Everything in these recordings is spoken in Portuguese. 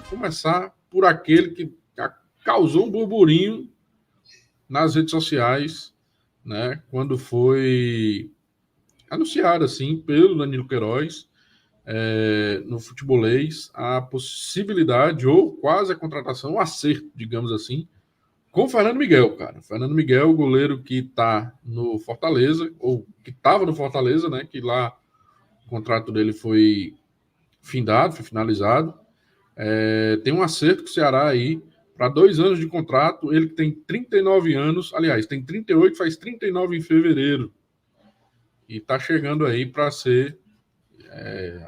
começar por aquele que causou um burburinho nas redes sociais, né, quando foi anunciado assim pelo Danilo Queiroz, no futebolês, a possibilidade ou quase a contratação, um acerto, digamos assim, com o Fernando Miguel, cara. Fernando Miguel, goleiro que está no Fortaleza, ou que estava no Fortaleza, né, que lá o contrato dele foi findado, foi finalizado. Tem um acerto com o Ceará aí para 2 anos de contrato. Ele que tem 39 anos, aliás, tem 38, faz 39 em fevereiro. E está chegando aí para ser.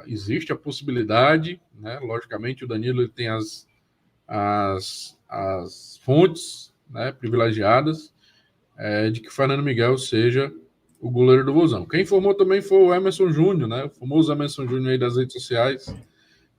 Existe a possibilidade, né? Logicamente, o Danilo ele tem as fontes, né, privilegiadas de que o Fernando Miguel seja o goleiro do Vozão. Quem informou também foi o Emerson Júnior, né? O famoso Emerson Júnior aí das redes sociais,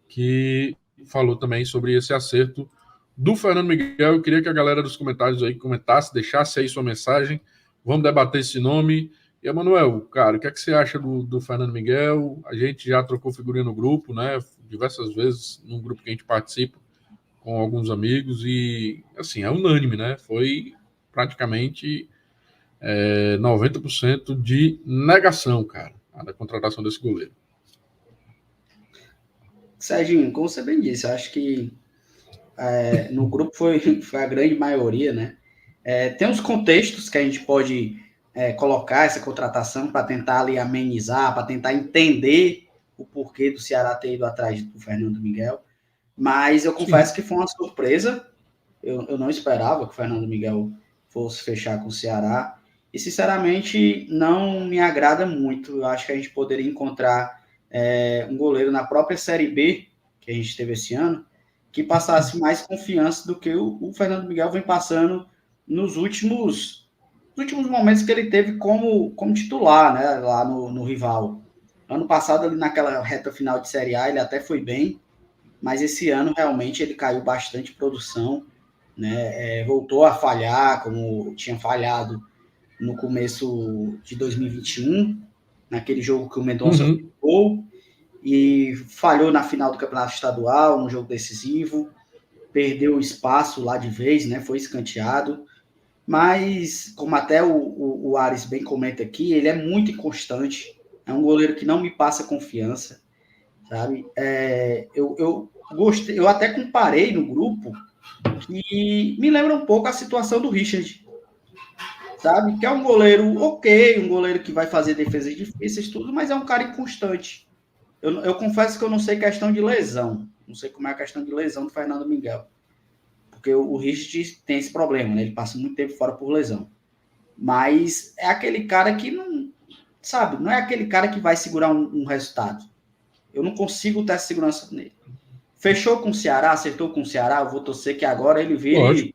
que falou também sobre esse acerto do Fernando Miguel. Eu queria que a galera dos comentários aí comentasse, deixasse aí sua mensagem. Vamos debater esse nome. E, Emanuel, cara, o que é que você acha do Fernando Miguel? A gente já trocou figurinha no grupo, né? Diversas vezes, num grupo que a gente participa com alguns amigos. E, assim, é unânime, né? Foi praticamente 90% de negação, cara, da contratação desse goleiro. Serginho, como você bem disse, eu acho que no grupo foi a grande maioria, né? Tem uns contextos que a gente pode colocar essa contratação para tentar ali amenizar, para tentar entender o porquê do Ceará ter ido atrás do Fernando Miguel, mas eu confesso que foi uma surpresa. Eu não esperava que o Fernando Miguel fosse fechar com o Ceará e, sinceramente, não me agrada muito. Eu acho que a gente poderia encontrar um goleiro na própria Série B, que a gente teve esse ano, que passasse mais confiança do que o Fernando Miguel vem passando nos últimos momentos que ele teve como titular, né, lá no rival. Ano passado, ali naquela reta final de Série A, ele até foi bem, mas esse ano realmente ele caiu bastante produção, né? Voltou a falhar, como tinha falhado no começo de 2021, naquele jogo que o Mendonça fez gol, e falhou na final do Campeonato Estadual, no jogo decisivo, perdeu o espaço lá de vez, né? Foi escanteado. Mas, como até o Ares bem comenta aqui, ele é muito inconstante. É um goleiro que não me passa confiança, sabe? Eu gostei, eu até comparei no grupo que me lembra um pouco a situação do Richard, sabe? Que é um goleiro ok, um goleiro que vai fazer defesas difíceis, tudo, mas é um cara inconstante. Eu confesso que eu não sei questão de lesão. Não sei como é a questão de lesão do Fernando Miguel. Porque o Richard tem esse problema, né? Ele passa muito tempo fora por lesão. Mas é aquele cara que não, sabe, não é aquele cara que vai segurar um resultado. Eu não consigo ter essa segurança nele. Fechou com o Ceará, acertou com o Ceará, eu vou torcer que agora ele vire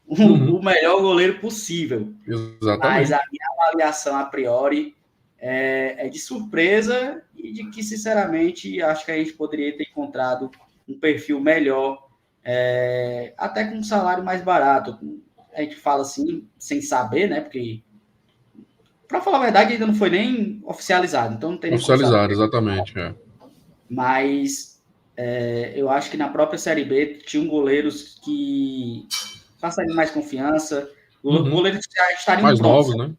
o melhor goleiro possível. Exatamente. Mas a minha avaliação a priori é de surpresa e de que, sinceramente, acho que a gente poderia ter encontrado um perfil melhor, até com um salário mais barato. A gente fala assim, sem saber, né? Porque, para falar a verdade, ainda não foi nem oficializado, então não tem nem como saber. Oficializado, exatamente. Mas eu acho que na própria Série B tinham goleiros que passariam mais confiança, goleiros que já estariam mais prontos, novos, né?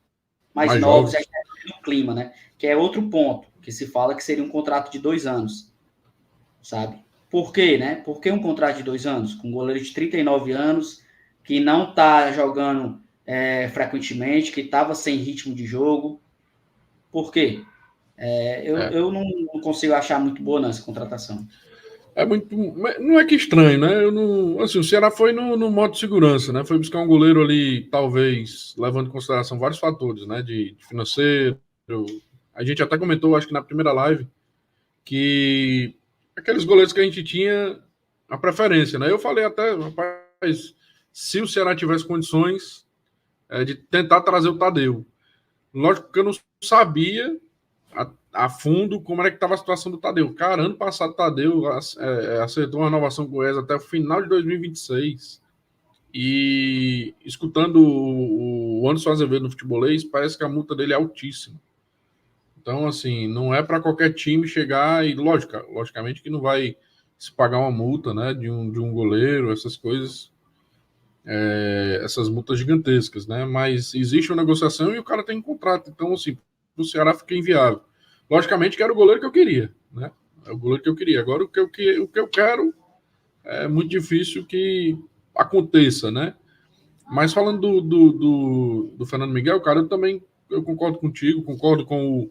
mais novos, já estariam no clima, né? Que é outro ponto, que se fala que seria um contrato de 2 anos, sabe? Por quê, né? Por que um contrato de 2 anos? Com um goleiro de 39 anos, que não está jogando frequentemente, que estava sem ritmo de jogo. Por quê? Eu não consigo achar muito boa nessa contratação. É muito. Não é que estranho, né? Eu não, assim, o Ceará foi no modo de segurança, né? Foi buscar um goleiro ali, talvez, levando em consideração vários fatores, né? De financeiro. A gente até comentou, acho que na primeira live, que aqueles goleiros que a gente tinha a preferência, né? Eu falei até, rapaz, se o Ceará tivesse condições de tentar trazer o Tadeu. Lógico que eu não sabia a fundo como era que estava a situação do Tadeu. Cara, ano passado o Tadeu acertou uma renovação com o Goiás até o final de 2026. E escutando o Anderson Azevedo no futebolês, parece que a multa dele é altíssima. Então, assim, não é para qualquer time chegar e, logicamente que não vai se pagar uma multa, né, de um goleiro, essas coisas, essas multas gigantescas, né? Mas existe uma negociação e o cara tem um contrato. Então, assim, o Ceará fica inviável. Logicamente que era o goleiro que eu queria, né? É o goleiro que eu queria. Agora, o que eu quero é muito difícil que aconteça, né? Mas falando do Fernando Miguel, cara, eu concordo contigo, concordo com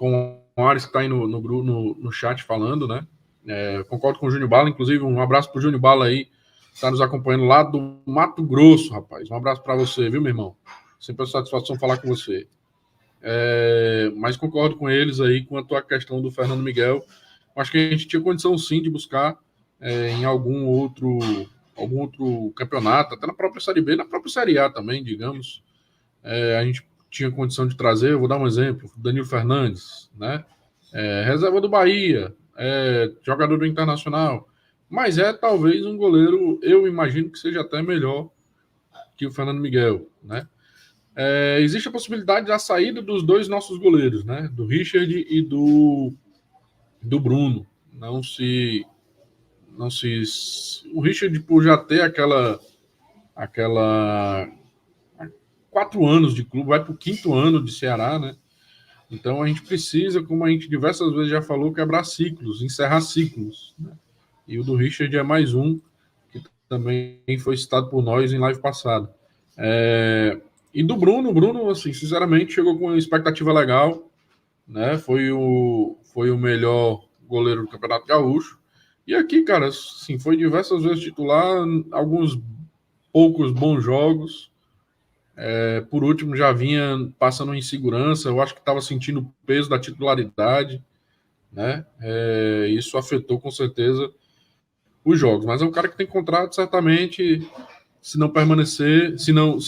o Ares que está aí no chat falando, né? Concordo com o Júnior Bala, inclusive um abraço pro Júnior Bala aí, está nos acompanhando lá do Mato Grosso, rapaz. Um abraço para você, viu, meu irmão? Sempre é satisfação falar com você. Mas concordo com eles aí quanto à questão do Fernando Miguel. Acho que a gente tinha condição sim de buscar em algum outro campeonato, até na própria Série B, na própria Série A também, digamos. A gente tinha condição de trazer, eu vou dar um exemplo, Danilo Fernandes, né? Reserva do Bahia, jogador do Internacional, mas talvez um goleiro, eu imagino que seja até melhor que o Fernando Miguel, né? Existe a possibilidade da saída dos dois nossos goleiros, né? Do Richard e do Bruno. O Richard, por já ter aquela 4 anos de clube, vai para o 5º ano de Ceará, né? Então a gente precisa, como a gente diversas vezes já falou, quebrar ciclos, encerrar ciclos, né? E o do Richard é mais um que também foi citado por nós em live passada. E do Bruno, assim, sinceramente, chegou com uma expectativa legal, né? Foi o melhor goleiro do Campeonato Gaúcho. E aqui, cara, assim, foi diversas vezes titular, alguns poucos bons jogos. Por último, já vinha passando insegurança. Eu acho que estava sentindo o peso da titularidade, né? Isso afetou com certeza os jogos. Mas é um cara que tem contrato, certamente. Se não permanecer, se não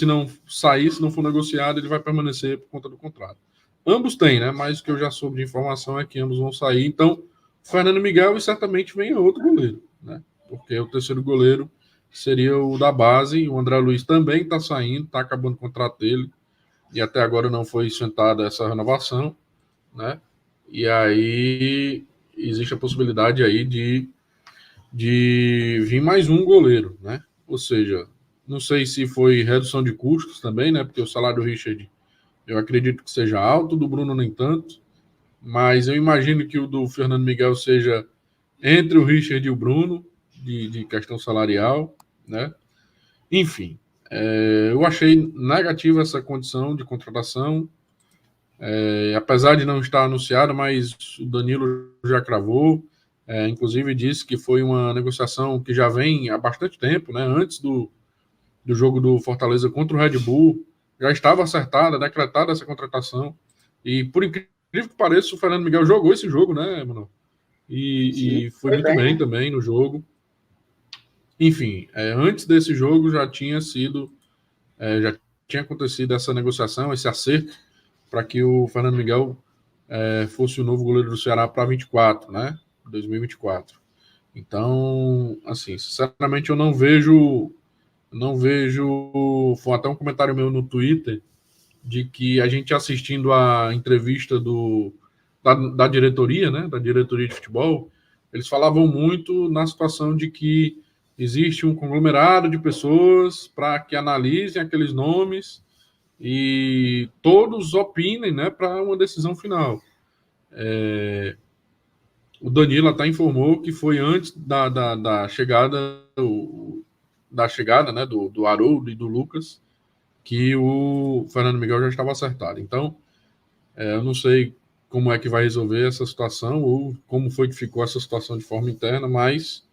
sair, se não for negociado, ele vai permanecer por conta do contrato. Ambos têm, né? Mas o que eu já soube de informação é que ambos vão sair. Então, Fernando Miguel e certamente vem outro goleiro, né? Porque o terceiro goleiro seria o da base. O André Luiz também está saindo, está acabando o contrato dele. E até agora não foi sentada essa renovação, né? E aí existe a possibilidade aí de vir mais um goleiro, né? Ou seja, não sei se foi redução de custos também, né? Porque o salário do Richard, eu acredito que seja alto, do Bruno nem tanto, mas eu imagino que o do Fernando Miguel seja entre o Richard e o Bruno, de questão salarial, né? Enfim, eu achei negativa essa condição de contratação, apesar de não estar anunciada, mas o Danilo já cravou, inclusive disse que foi uma negociação que já vem há bastante tempo, né? Antes do jogo do Fortaleza contra o Red Bull, já estava acertada, decretada essa contratação. E, por incrível que pareça, o Fernando Miguel jogou esse jogo, né, Manoel? E foi muito bem também no jogo. Enfim, antes desse jogo já tinha acontecido essa negociação, esse acerto, para que o Fernando Miguel fosse o novo goleiro do Ceará para 24, né? 2024. Então, assim, sinceramente, eu não vejo. Foi até um comentário meu no Twitter de que a gente assistindo a entrevista da diretoria, né, da diretoria de futebol, eles falavam muito na situação de que existe um conglomerado de pessoas para que analisem aqueles nomes e todos opinem, né, para uma decisão final. O Danilo até informou que foi antes da chegada né, do Haroldo e do Lucas, que o Fernando Miguel já estava acertado. Então, eu não sei como é que vai resolver essa situação ou como foi que ficou essa situação de forma interna, mas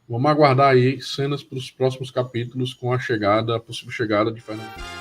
vamos aguardar aí cenas para os próximos capítulos com a possível chegada de Fernando Miguel.